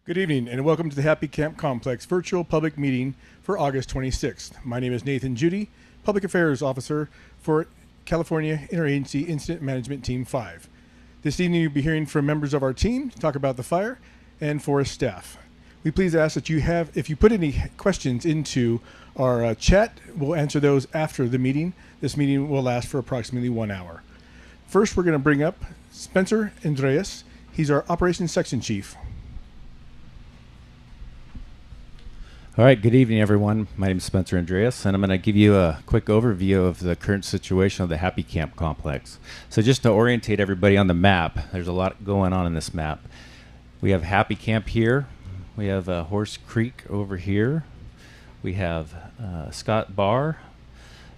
Good evening and welcome to the Happy Camp Complex virtual public meeting for August 26th. My name is Nathan Judy, Public Affairs Officer for California Interagency Incident Management Team 5. This evening you'll be hearing from members of our team to talk about the fire and forest staff. We please ask that if you put any questions into our chat, we'll answer those after the meeting. This meeting will last for approximately 1 hour. First, we're going to bring up Spencer Andreas. He's our Operations Section Chief. All right, good evening, everyone. My name is Spencer Andreas, and I'm going to give you a quick overview of the current situation of the Happy Camp Complex. So just to orientate everybody on the map, there's a lot going on in this map. We have Happy Camp here. We have Horse Creek over here. We have Scott Bar.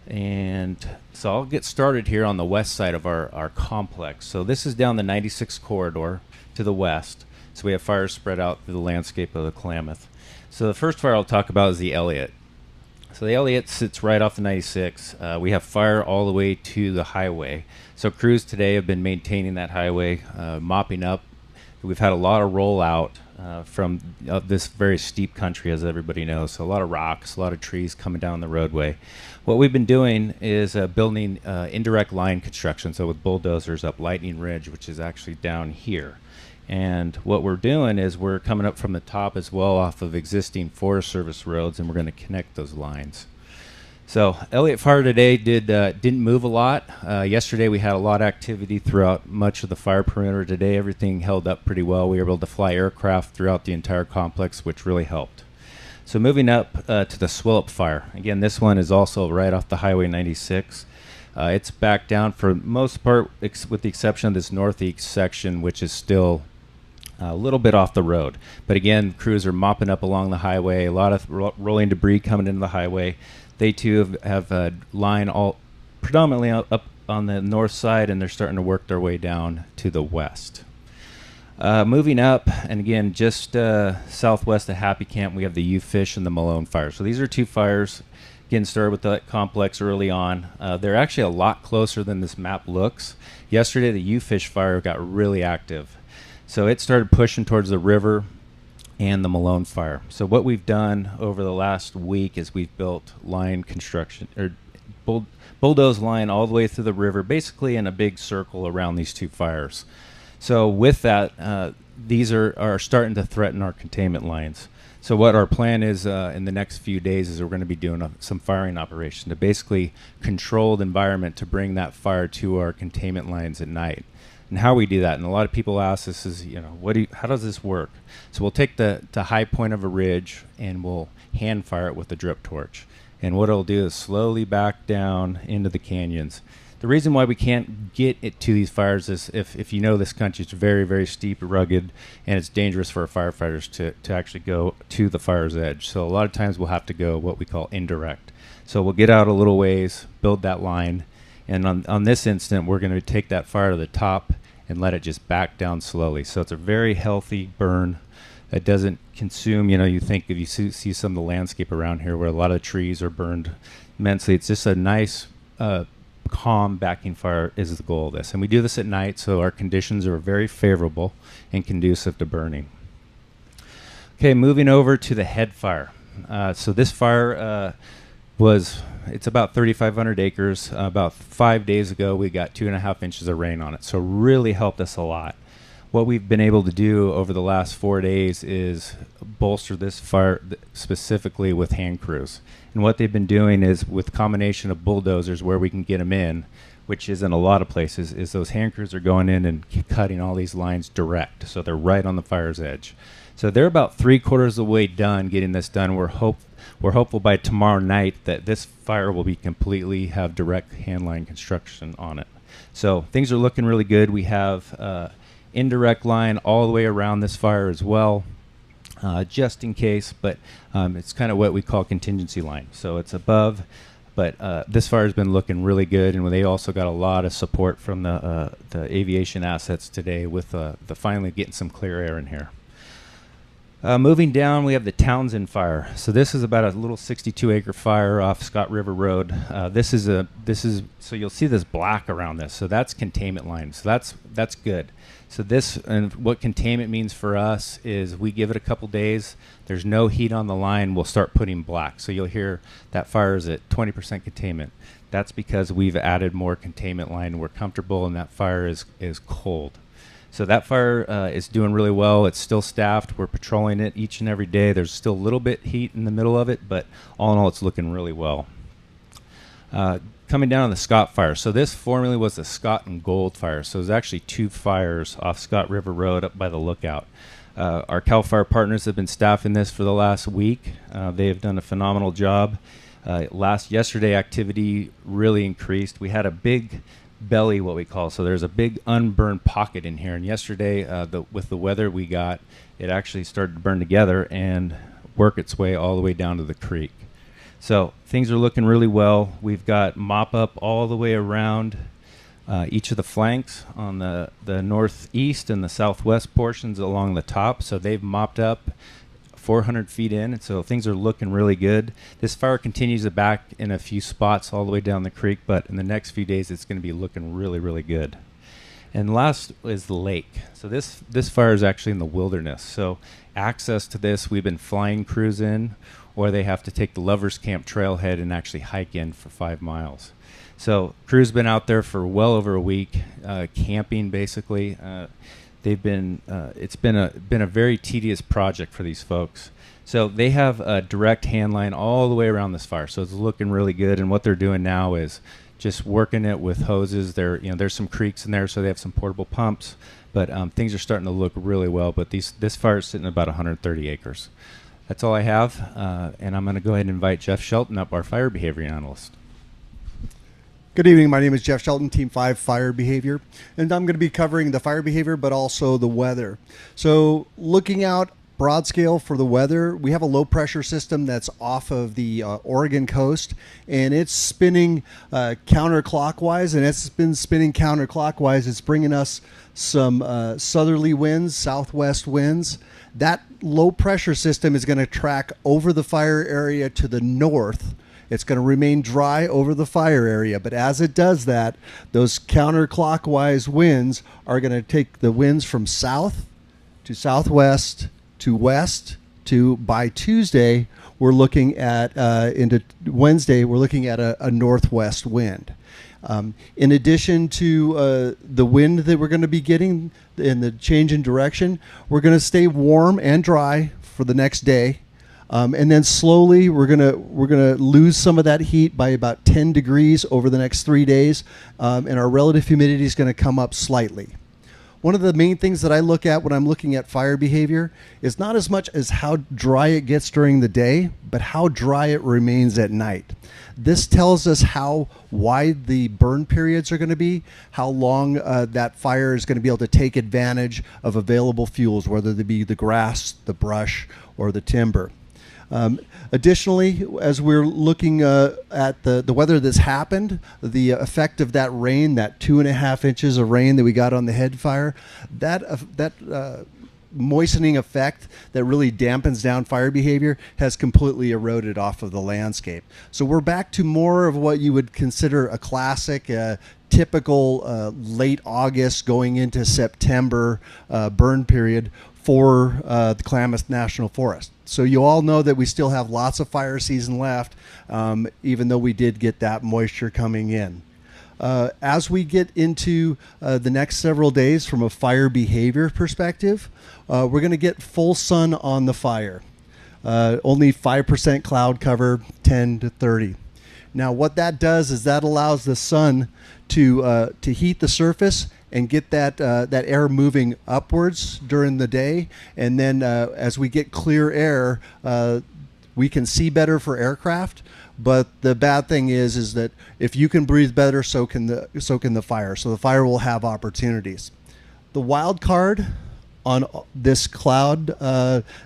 And so I'll get started here on the west side of our complex. So this is down the 96 corridor to the west. So we have fires spread out through the landscape of the Klamath. So the first fire I'll talk about is the Elliott. So the Elliott sits right off the 96. We have fire all the way to the highway. So crews today have been maintaining that highway, mopping up. We've had a lot of rollout from this very steep country, as everybody knows. So a lot of rocks, a lot of trees coming down the roadway. What we've been doing is building indirect line construction, so with bulldozers up Lightning Ridge, which is actually down here. And what we're doing is we're coming up from the top as well off of existing Forest Service roads, and we're going to connect those lines. So Elliott Fire today didn't move a lot. Yesterday we had a lot of activity throughout much of the fire perimeter. Today everything held up pretty well. We were able to fly aircraft throughout the entire complex, which really helped. So moving up to the Swillop Fire. Again, this one is also right off the Highway 96. It's back down for most part, with the exception of this northeast section, which is still a little bit off the road. But again, crews are mopping up along the highway, a lot of rolling debris coming into the highway. They too have line all predominantly up on the north side, and they're starting to work their way down to the west. Moving up, and again, just southwest of Happy Camp, we have the U-Fish and the Malone Fire. So these are two fires getting started with that complex early on. They're actually a lot closer than this map looks. Yesterday, the U-Fish fire got really active. So it started pushing towards the river and the Malone Fire. So what we've done over the last week is we've built line construction, or bulldoze line all the way through the river, basically in a big circle around these two fires. So with that, these are starting to threaten our containment lines. So what our plan is in the next few days is we're going to be doing some firing operation to basically control the environment to bring that fire to our containment lines at night. And how we do that, and a lot of people ask us is, how does this work? So we'll take the high point of a ridge and we'll hand fire it with a drip torch. And what it'll do is slowly back down into the canyons. The reason why we can't get it to these fires is if you know this country, it's very, very steep, rugged, and it's dangerous for our firefighters to actually go to the fire's edge. So a lot of times we'll have to go what we call indirect. So we'll get out a little ways, build that line, and on this instant, we're going to take that fire to the top and let it just back down slowly. So it's a very healthy burn that doesn't consume, you think if you see some of the landscape around here where a lot of trees are burned immensely, it's just a nice, calm backing fire is the goal of this. And we do this at night, so our conditions are very favorable and conducive to burning. Okay, moving over to the head fire. So this fire it's about 3,500 acres. About 5 days ago, we got 2.5 inches of rain on it, so really helped us a lot. What we've been able to do over the last 4 days is bolster this fire specifically with hand crews. And what they've been doing is with combination of bulldozers where we can get them in, which is in a lot of places, is those hand crews are going in and cutting all these lines direct, so they're right on the fire's edge. So they're about 3/4 of the way done getting this done. We're hopeful by tomorrow night that this fire will be completely have direct hand line construction on it. So things are looking really good. We have indirect line all the way around this fire as well, just in case, but it's kind of what we call contingency line. So it's above, but this fire has been looking really good, and they also got a lot of support from the aviation assets today with the finally getting some clear air in here. Moving down, we have the Townsend fire. So this is about a little 62-acre fire off Scott River Road. This is so you'll see this black around this. So that's containment line. So that's good. So this, and what containment means for us is we give it a couple days. There's no heat on the line. We'll start putting black. So you'll hear that fire is at 20% containment. That's because we've added more containment line. We're comfortable, and that fire is cold. So that fire is doing really well. It's still staffed. We're patrolling it each and every day. There's still a little bit heat in the middle of it, but all in all, it's looking really well. Coming down on the Scott fire. So this formerly was the Scott and Gold fire. So there's actually 2 fires off Scott River Road up by the lookout. Our CAL FIRE partners have been staffing this for the last week. They have done a phenomenal job. Yesterday, activity really increased. We had a big belly, what we call. So there's a big unburned pocket in here. And yesterday, with the weather we got, it actually started to burn together and work its way all the way down to the creek. So things are looking really well. We've got mop up all the way around each of the flanks on the northeast and the southwest portions along the top. So they've mopped up 400 feet in, and so things are looking really good. This fire continues back in a few spots all the way down the creek, but in the next few days it's going to be looking really, really good. And last is the lake. So this fire is actually in the wilderness. So access to this, we've been flying crews in, or they have to take the Lovers Camp trailhead and actually hike in for 5 miles. So crews been out there for well over a week, camping basically. They've been it's been a very tedious project for these folks. So they have a direct hand line all the way around this fire. So it's looking really good. And what they're doing now is just working it with hoses. There's some creeks in there, so they have some portable pumps. But things are starting to look really well. But this fire is sitting at about 130 acres. That's all I have. And I'm going to go ahead and invite Jeff Shelton up, our fire behavior analyst. Good evening. My name is Jeff Shelton, Team 5 Fire Behavior, and I'm going to be covering the fire behavior, but also the weather. So looking out broad scale for the weather, we have a low pressure system that's off of the Oregon coast, and it's spinning counterclockwise, and it's been spinning counterclockwise. It's bringing us some southerly winds, southwest winds. That low pressure system is going to track over the fire area to the north. It's going to remain dry over the fire area, but as it does that, those counterclockwise winds are going to take the winds from south to southwest to west to, by Tuesday, we're looking at, into Wednesday, we're looking at a northwest wind. In addition to the wind that we're going to be getting in the change in direction, we're going to stay warm and dry for the next day. And then slowly we're gonna lose some of that heat by about 10 degrees over the next 3 days, and our relative humidity is going to come up slightly. One of the main things that I look at when I'm looking at fire behavior is not as much as how dry it gets during the day, but how dry it remains at night. This tells us how wide the burn periods are going to be, how long that fire is going to be able to take advantage of available fuels, whether they be the grass, the brush, or the timber. Additionally, as we're looking at the weather that's happened, the effect of that rain, that 2.5 inches of rain that we got on the head fire, that moistening effect that really dampens down fire behavior has completely eroded off of the landscape. So we're back to more of what you would consider a classic, typical late August going into September burn period for the Klamath National Forest. So you all know that we still have lots of fire season left, even though we did get that moisture coming in. As we get into the next several days from a fire behavior perspective, we're going to get full sun on the fire. Only 5% cloud cover, 10 to 30. Now what that does is that allows the sun to heat the surface and get that air moving upwards during the day. And then as we get clear air, we can see better for aircraft. But the bad thing is that if you can breathe better, so can the fire. So the fire will have opportunities. The wild card on this cloud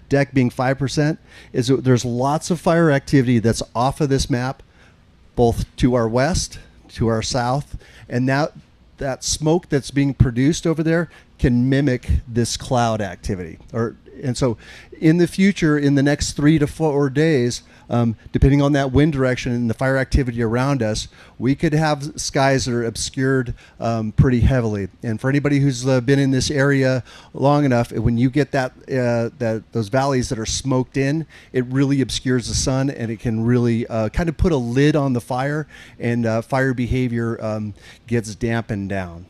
deck being 5% is that there's lots of fire activity that's off of this map, both to our west, to our south, and that smoke that's being produced over there can mimic this cloud activity, or And so in the future, in the next 3 to 4 days, depending on that wind direction and the fire activity around us, we could have skies that are obscured pretty heavily. And for anybody who's been in this area long enough, when you get those valleys that are smoked in, it really obscures the sun, and it can really kind of put a lid on the fire, and fire behavior gets dampened down.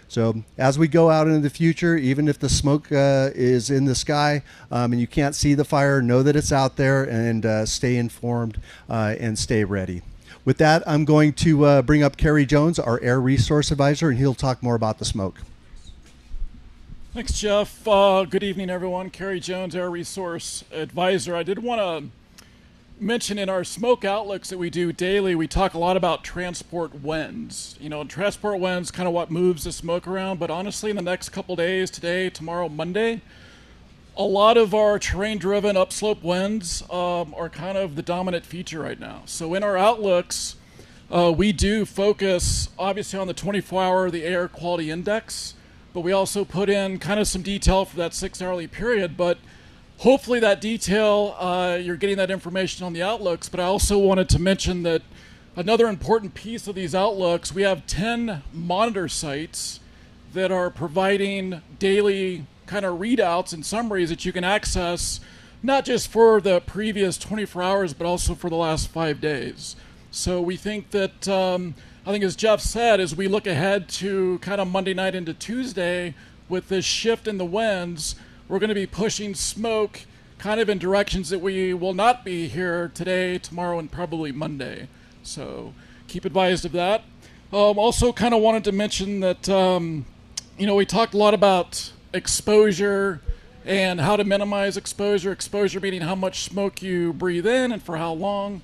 So as we go out into the future, even if the smoke is in the sky and you can't see the fire, know that it's out there, and stay informed and stay ready. With that, I'm going to bring up Kerry Jones, our Air Resource Advisor, and he'll talk more about the smoke. Thanks, Jeff. Good evening, everyone. Kerry Jones, Air Resource Advisor. I did want to mention in our smoke outlooks that we do daily, we talk a lot about transport winds. Transport winds kind of what moves the smoke around, but honestly, in the next couple days, today, tomorrow, Monday, a lot of our terrain-driven upslope winds are kind of the dominant feature right now. So in our outlooks, we do focus obviously on the 24-hour, the air quality index, but we also put in kind of some detail for that 6-hourly period. But hopefully that detail, you're getting that information on the outlooks, but I also wanted to mention that another important piece of these outlooks, we have 10 monitor sites that are providing daily kind of readouts and summaries that you can access, not just for the previous 24 hours, but also for the last 5 days. So we think that, I think as Jeff said, as we look ahead to kind of Monday night into Tuesday, with this shift in the winds, we're going to be pushing smoke kind of in directions that we will not be here today, tomorrow, and probably Monday. So keep advised of that. Also kind of wanted to mention that, we talked a lot about exposure and how to minimize exposure. Exposure meaning how much smoke you breathe in and for how long.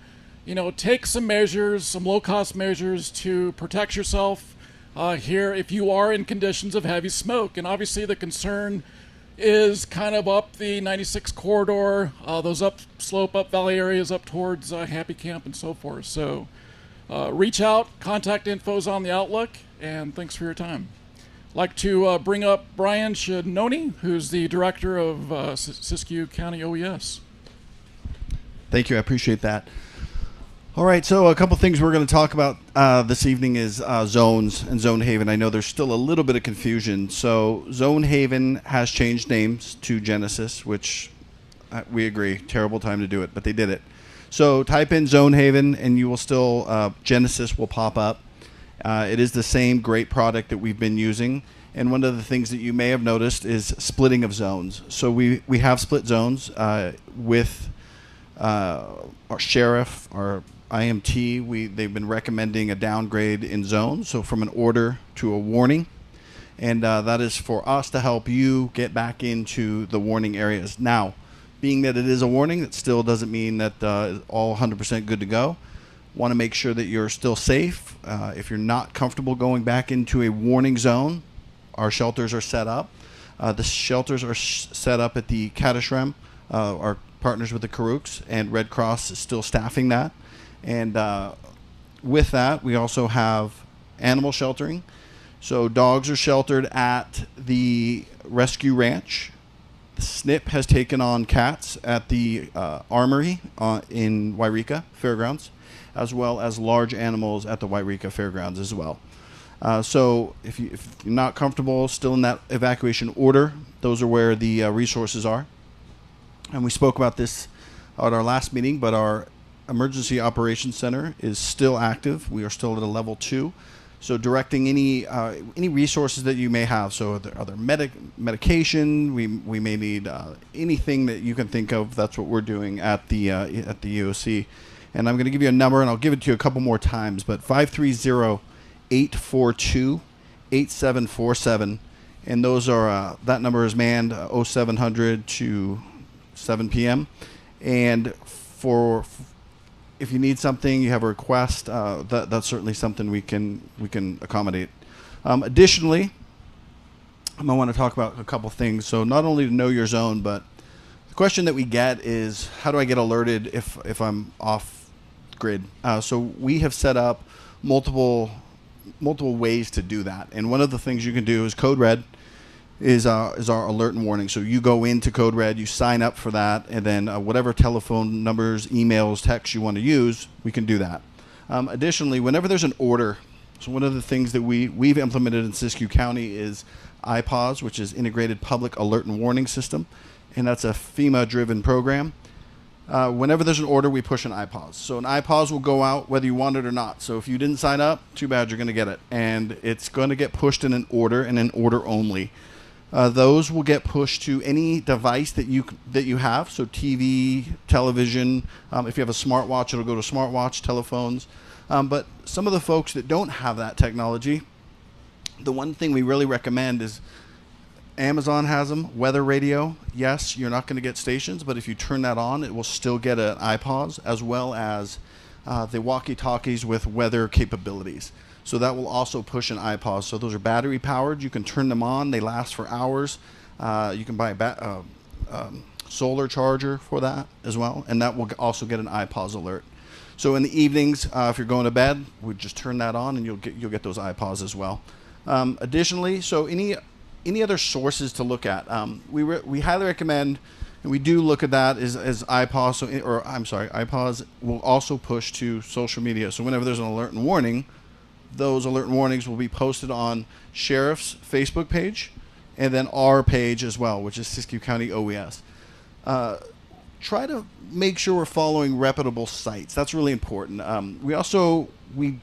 Take some measures, some low-cost measures to protect yourself here if you are in conditions of heavy smoke. And obviously the concern is kind of up the 96 corridor, those upslope, up valley areas up towards Happy Camp and so forth. So reach out, contact info's on the Outlook, and thanks for your time. I'd like to bring up Brian Shadnoni, who's the director of Siskiyou County OES. Thank you, I appreciate that. All right, so a couple things we're going to talk about this evening is zones and Zone Haven. I know there's still a little bit of confusion. So Zone Haven has changed names to Genesis, which we agree, terrible time to do it, but they did it. So type in Zone Haven and you will still, Genesis will pop up. It is the same great product that we've been using. And one of the things that you may have noticed is splitting of zones. So we have split zones with our sheriff, our IMT, they've been recommending a downgrade in zones, so from an order to a warning, and that is for us to help you get back into the warning areas. Now, being that it is a warning, that still doesn't mean that it's all 100% good to go. Want to make sure that you're still safe. If you're not comfortable going back into a warning zone, our shelters are set up. The shelters are set up at the Caltrans, our partners with the Karuks, and Red Cross is still staffing that. And with that, we also have animal sheltering. So dogs are sheltered at the Rescue Ranch. The SNP has taken on cats at the Armory in Wairika Fairgrounds, as well as large animals at the Wairika Fairgrounds as well. So if you're not comfortable still in that evacuation order, those are where the resources are. And we spoke about this at our last meeting, but our Emergency Operations Center is still active. We are still at a level 2. So directing any resources that you may have. So are there medication? We may need anything that you can think of. That's what we're doing at the EOC. And I'm going to give you a number, and I'll give it to you a couple more times. But 530-842-8747. And those are that number is manned 0700 to 7 p.m. And if you need something, you have a request, that's certainly something we can accommodate. Additionally, I want to talk about a couple things. So not only to know your zone, but the question that we get is, how do I get alerted if I'm off grid? So we have set up multiple ways to do that. And one of the things you can do is code red. is our alert and warning. So you go into Code Red, you sign up for that, and then whatever telephone numbers, emails, texts you want to use, we can do that. Additionally, whenever there's an order, so one of the things that we've implemented in Siskiyou County is IPAWS, which is Integrated Public Alert and Warning System, and that's a FEMA-driven program. Whenever there's an order, we push an IPAWS. So an IPAWS will go out whether you want it or not. So if you didn't sign up, too bad, you're going to get it. And it's going to get pushed in an order and an order only. Those will get pushed to any device that you have. So TV, television. If you have a smartwatch, it'll go to smartwatch, telephones. But some of the folks that don't have that technology, the one thing we really recommend is Amazon has them. Weather radio. Yes, you're not going to get stations, but if you turn that on, it will still get an iPods as well as the walkie-talkies with weather capabilities. So that will also push an iPod. So those are battery powered. You can turn them on. They last for hours. You can buy a solar charger for that as well, and that will also get an iPods alert. So in the evenings, if you're going to bed, we just turn that on, and you'll get those iPods as well. Additionally, so any other sources to look at, we highly recommend. And we do look at that as iPods, iPods will also push to social media. So whenever there's an alert and warning, those alert and warnings will be posted on Sheriff's Facebook page and then our page as well, which is Siskiyou County OES. Try to make sure we're following reputable sites. That's really important. We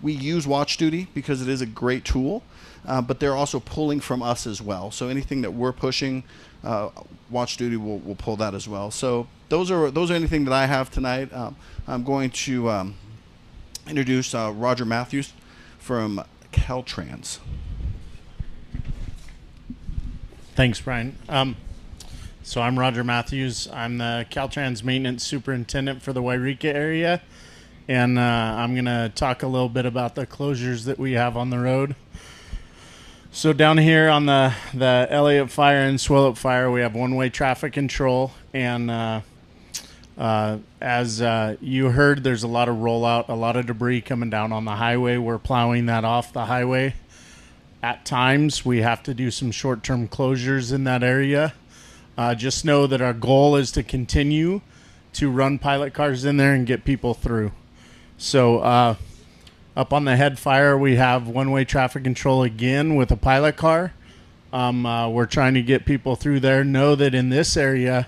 use Watch Duty because it is a great tool, but they're also pulling from us as well. So anything that we're pushing, Watch Duty will pull that as well. So those are anything that I have tonight. I'm going to introduce Roger Matthews from Caltrans. Thanks, Brian. So I'm Roger Matthews. I'm the Caltrans maintenance superintendent for the Wairika area, and I'm going to talk a little bit about the closures that we have on the road. So down here on the Elliott Fire and Swillop Fire, we have one-way traffic control, and as you heard, there's a lot of rollout, a lot of debris coming down on the highway. We're plowing that off the highway. At times, we have to do some short-term closures in that area. Just know that our goal is to continue to run pilot cars in there and get people through. So up on the head fire, we have one-way traffic control again with a pilot car. We're trying to get people through there. Know that in this area,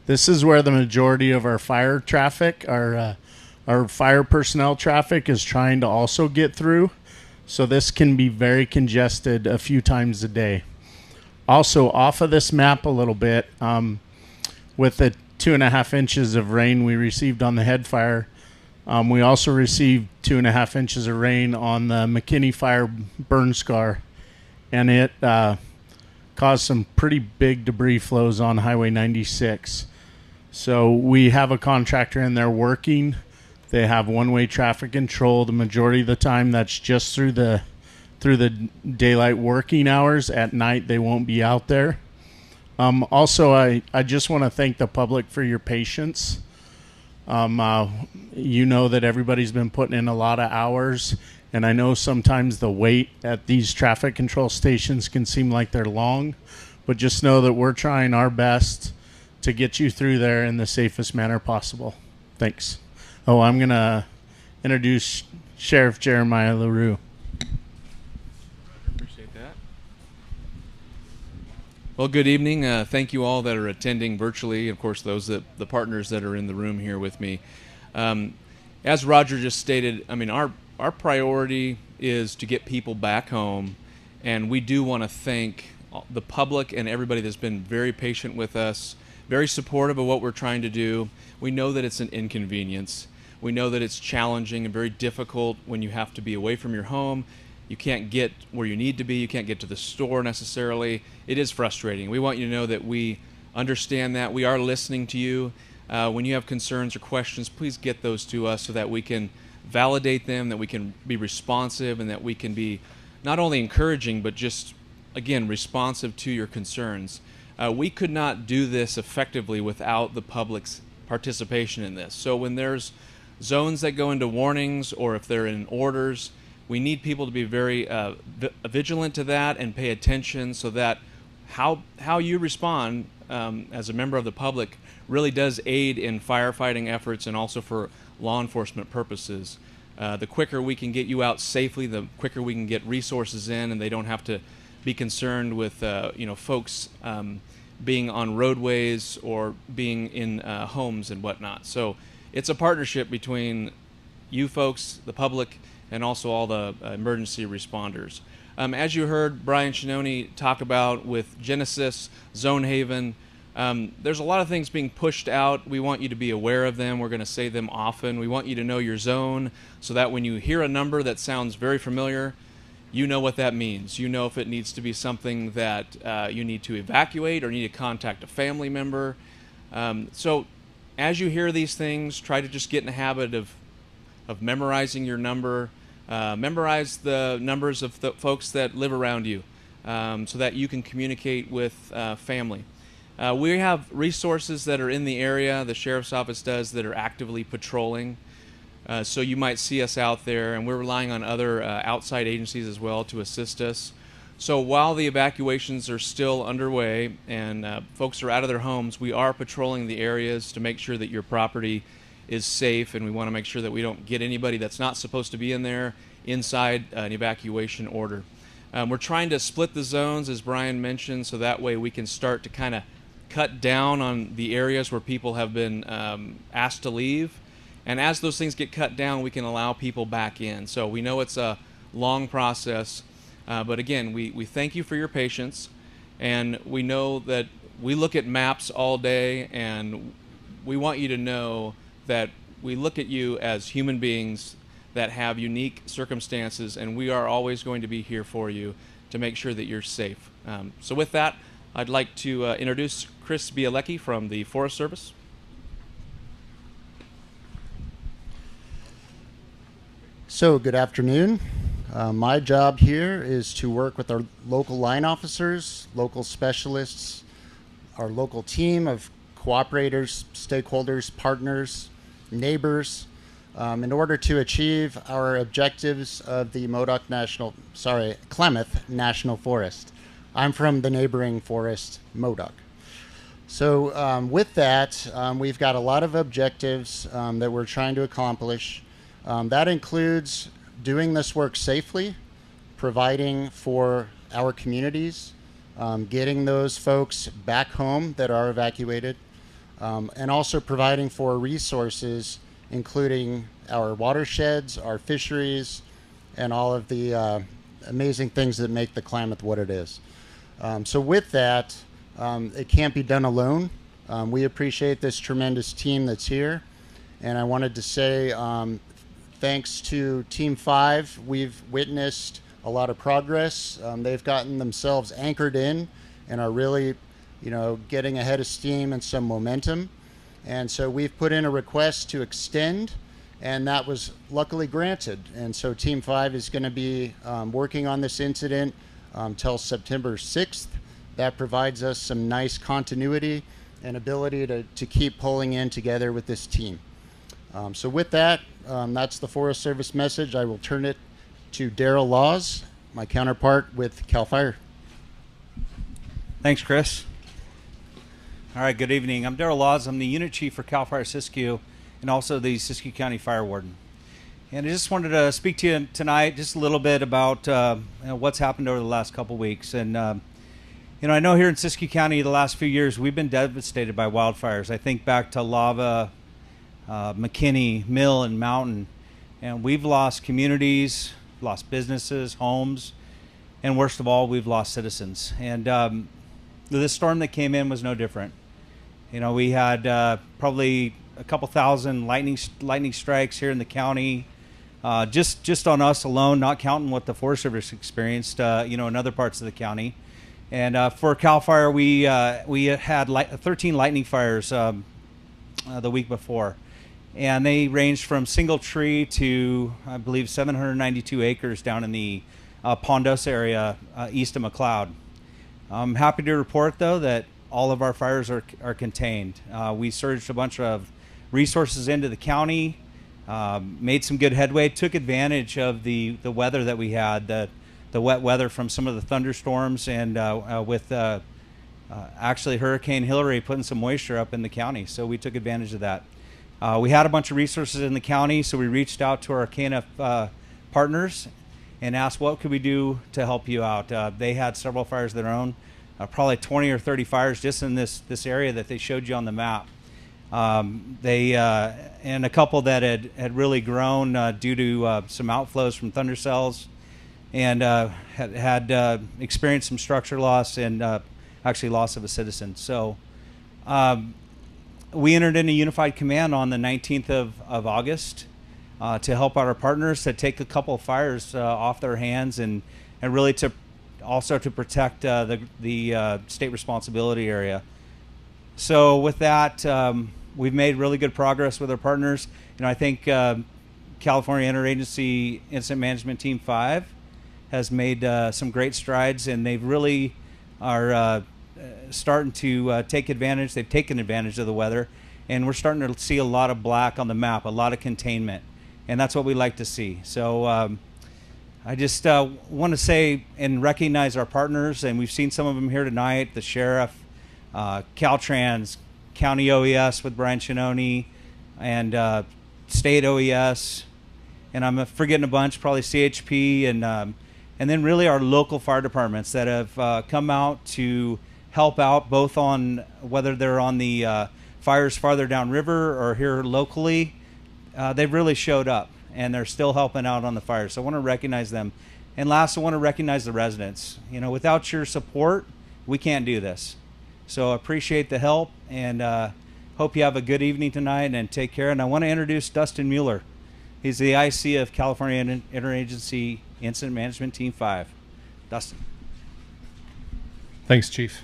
this is where the majority of our fire traffic, our fire personnel traffic is trying to also get through. So this can be very congested a few times a day. Also, off of this map a little bit, with the 2.5 inches of rain we received on the head fire, we also received 2.5 inches of rain on the McKinney fire burn scar, and it caused some pretty big debris flows on Highway 96. So we have a contractor in there working. They have one-way traffic control. The majority of the time, that's just through the daylight working hours. At night, they won't be out there. Also, I just want to thank the public for your patience. You know that everybody's been putting in a lot of hours, and I know sometimes the wait at these traffic control stations can seem like they're long, but just know that we're trying our best to get you through there in the safest manner possible. Thanks. Oh, I'm going to introduce Sheriff Jeremiah LaRue. Appreciate that. Well, good evening. Thank you all that are attending virtually. Of course, the partners that are in the room here with me. As Roger just stated, I mean, our priority is to get people back home, and we do want to thank the public and everybody that's been very patient with us, very supportive of what we're trying to do. We know that it's an inconvenience. We know that it's challenging and very difficult when you have to be away from your home. You can't get where you need to be. You can't get to the store necessarily. It is frustrating. We want you to know that we understand that. We are listening to you. When you have concerns or questions, please get those to us so that we can validate them, that we can be responsive, and that we can be not only encouraging, but just, again, responsive to your concerns. We could not do this effectively without the public's participation in this. So when there's zones that go into warnings or if they're in orders, we need people to be very vigilant to that and pay attention so that how you respond as a member of the public really does aid in firefighting efforts and also for law enforcement purposes. The quicker we can get you out safely, the quicker we can get resources in, and they don't have to be concerned with folks being on roadways or being in homes and whatnot. So it's a partnership between you folks, the public, and also all the emergency responders. As you heard Brian Shinoni talk about with Genesis, Zone Haven, there's a lot of things being pushed out. We want you to be aware of them. We're going to say them often. We want you to know your zone so that when you hear a number that sounds very familiar, you know what that means. You know if it needs to be something that you need to evacuate or need to contact a family member. So as you hear these things, try to just get in the habit of memorizing your number. Memorize the numbers of the folks that live around you so that you can communicate with family. We have resources that are in the area, the Sheriff's Office does, that are actively patrolling. So you might see us out there, and we're relying on other outside agencies as well to assist us. So while the evacuations are still underway and folks are out of their homes, we are patrolling the areas to make sure that your property is safe, and we want to make sure that we don't get anybody that's not supposed to be in there inside an evacuation order. We're trying to split the zones, as Brian mentioned, so that way we can start to kind of cut down on the areas where people have been asked to leave. And as those things get cut down, we can allow people back in. So we know it's a long process, but again, we thank you for your patience, and we know that we look at maps all day, and we want you to know that we look at you as human beings that have unique circumstances, and we are always going to be here for you to make sure that you're safe. So with that, I'd like to introduce Chris Bielecki from the Forest Service. So, good afternoon. My job here is to work with our local line officers, local specialists, our local team of cooperators, stakeholders, partners, neighbors, in order to achieve our objectives of the Klamath National Forest. I'm from the neighboring forest, Modoc. So with that, we've got a lot of objectives that we're trying to accomplish. That includes doing this work safely, providing for our communities, getting those folks back home that are evacuated, and also providing for resources, including our watersheds, our fisheries, and all of the amazing things that make the Klamath what it is. So with that, it can't be done alone. We appreciate this tremendous team that's here. And I wanted to say thanks to Team 5, we've witnessed a lot of progress. They've gotten themselves anchored in and are really, getting ahead of steam and some momentum. And so we've put in a request to extend, and that was luckily granted. And so Team 5 is going to be working on this incident till September 6th. That provides us some nice continuity and ability to keep pulling in together with this team. So with that, that's the Forest Service message. I will turn it to Daryl Laws, my counterpart with CAL FIRE. Thanks, Chris. All right, good evening. I'm Daryl Laws. I'm the unit chief for CAL FIRE Siskiyou and also the Siskiyou County Fire Warden. And I just wanted to speak to you tonight just a little bit about what's happened over the last couple weeks. And I know here in Siskiyou County the last few years we've been devastated by wildfires. I think back to Lava, McKinney, Mill, and Mountain. And we've lost communities, lost businesses, homes, and worst of all, we've lost citizens. And this storm that came in was no different. We had probably a couple thousand lightning strikes here in the county, just on us alone, not counting what the Forest Service experienced, in other parts of the county. And for CAL FIRE, we had 13 lightning fires the week before. And they ranged from single tree to, I believe, 792 acres down in the Pondosa area east of McLeod. I'm happy to report, though, that all of our fires are contained. We surged a bunch of resources into the county, made some good headway, took advantage of the weather that we had, the wet weather from some of the thunderstorms, and with actually Hurricane Hillary putting some moisture up in the county, so we took advantage of that. We had a bunch of resources in the county, so we reached out to our KNF partners and asked what could we do to help you out. They had several fires of their own, probably 20 or 30 fires just in this area that they showed you on the map. They and a couple that had really grown due to some outflows from thunder cells, and had experienced some structure loss and actually loss of a citizen. So we entered into unified command on the 19th of August to help out our partners to take a couple of fires off their hands and really to also to protect the state responsibility area. So with that, we've made really good progress with our partners. You know, I think California Interagency Incident Management Team 5 has made some great strides, and they've really are starting to take advantage. They've taken advantage of the weather, and we're starting to see a lot of black on the map, a lot of containment, and that's what we like to see. So I just want to say and recognize our partners, and we've seen some of them here tonight, the sheriff, Caltrans, County OES with Brian Chinoni, and State OES, and I'm forgetting a bunch, probably CHP, and then really our local fire departments that have come out to help out, both on whether they're on the fires farther downriver or here locally. They've really showed up, and they're still helping out on the fires. So I want to recognize them. And last, I want to recognize the residents. You know, without your support, we can't do this. So appreciate the help, and hope you have a good evening tonight, and take care. And I want to introduce Dustin Mueller. He's the IC of California Interagency Incident Management Team 5. Dustin. Thanks, Chief.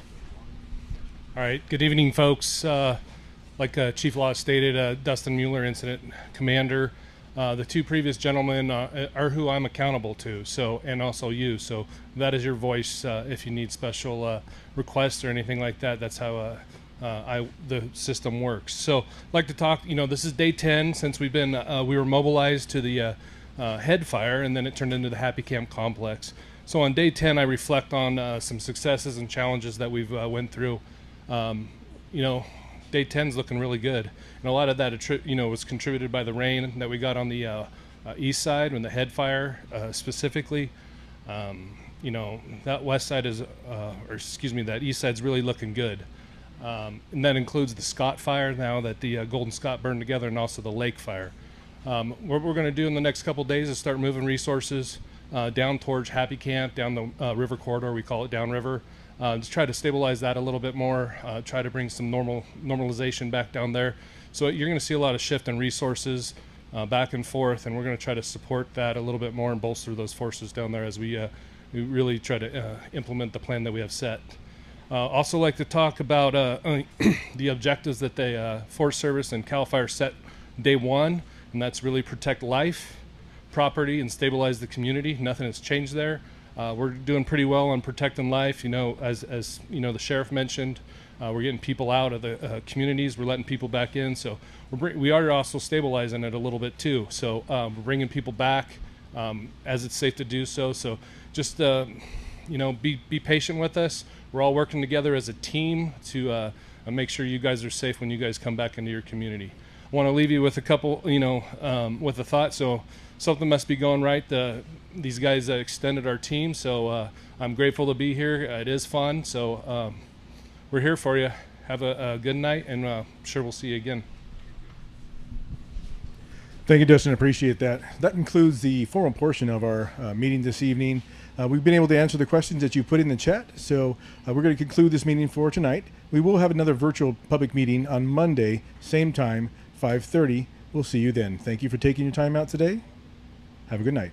All right, good evening, folks. Like Chief Law stated, Dustin Mueller, Incident Commander. The two previous gentlemen are who I'm accountable to, so, and also you. So that is your voice if you need special requests or anything like that. That's how the system works. So I'd like to talk, you know, this is day 10 since we were mobilized to the head fire, and then it turned into the Happy Camp complex. So on day 10, I reflect on some successes and challenges that we've went through. You know, day 10 is looking really good, and a lot of that was contributed by the rain that we got on the east side when the head fire specifically. You know, that west side is, that east side's really looking good, and that includes the Scott fire now that the Golden Scott burned together, and also the Lake fire. What we're going to do in the next couple days is start moving resources down towards Happy Camp, down the river corridor. We call it downriver. Just try to stabilize that a little bit more, try to bring some normalization back down there. So you're going to see a lot of shift in resources back and forth, and we're going to try to support that a little bit more and bolster those forces down there as we really try to implement the plan that we have set. Also like to talk about the objectives that the Forest Service and CAL FIRE set day one, and that's really protect life, property, and stabilize the community. Nothing has changed there. We're doing pretty well on protecting life. You know, as you know, the sheriff mentioned, we're getting people out of the communities. We're letting people back in. So we are also stabilizing it a little bit too. So we're bringing people back as it's safe to do so. So just you know, be patient with us. We're all working together as a team to make sure you guys are safe when you guys come back into your community. I want to leave you with a couple, you know, with a thought. So something must be going right. These guys extended our team, so I'm grateful to be here. It is fun, so we're here for you. Have a good night, and I'm sure we'll see you again. Thank you, Dustin. Appreciate that. That concludes the formal portion of our meeting this evening. We've been able to answer the questions that you put in the chat, so we're going to conclude this meeting for tonight. We will have another virtual public meeting on Monday, same time, 5:30. We'll see you then. Thank you for taking your time out today. Have a good night.